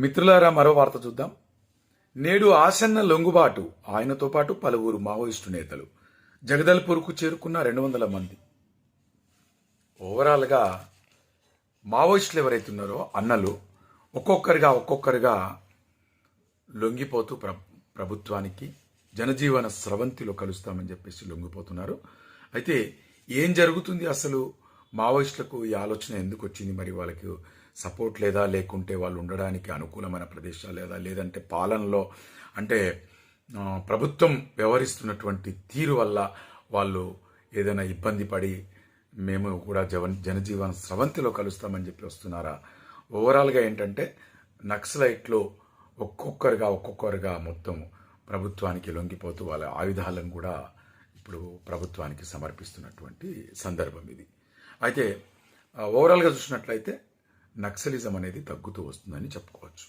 మిత్రులారా, మరో వార్త చూద్దాం. నేడు ఆసన్న లొంగుబాటు, ఆయనతో పాటు పలువురు మావోయిస్టు నేతలు. జగదల్పూర్కు చేరుకున్న 200 మంది. ఓవరాల్గా మావోయిస్టులు ఎవరైతే ఉన్నారో అన్నలు ఒక్కొక్కరిగా లొంగిపోతూ ప్రభుత్వానికి జనజీవన స్రవంతిలో కలుస్తామని చెప్పేసి లొంగిపోతున్నారు. అయితే ఏం జరుగుతుంది అసలు? మావోయిస్టులకు ఈ ఆలోచన ఎందుకు వచ్చింది? మరి వాళ్ళకి సపోర్ట్ లేదా, లేకుంటే వాళ్ళు ఉండడానికి అనుకూలమైన ప్రదేశాలు లేదా, లేదంటే పాలనలో అంటే ప్రభుత్వం వ్యవహరిస్తున్నటువంటి తీరు వల్ల వాళ్ళు ఏదైనా ఇబ్బంది పడి మేము కూడా జనజీవన స్రవంతిలో కలుస్తామని చెప్పి వస్తున్నారా? ఓవరాల్గా ఏంటంటే నక్సలైట్లు ఒక్కొక్కరుగా మొత్తం ప్రభుత్వానికి లొంగిపోతూ వాళ్ళ ఆయుధాలను కూడా ఇప్పుడు ప్రభుత్వానికి సమర్పిస్తున్నటువంటి సందర్భం ఇది. అయితే ఓవరాల్గా చూసినట్లయితే నక్సలిజం అనేది తగ్గుతూ వస్తుందని చెప్పుకోవచ్చు.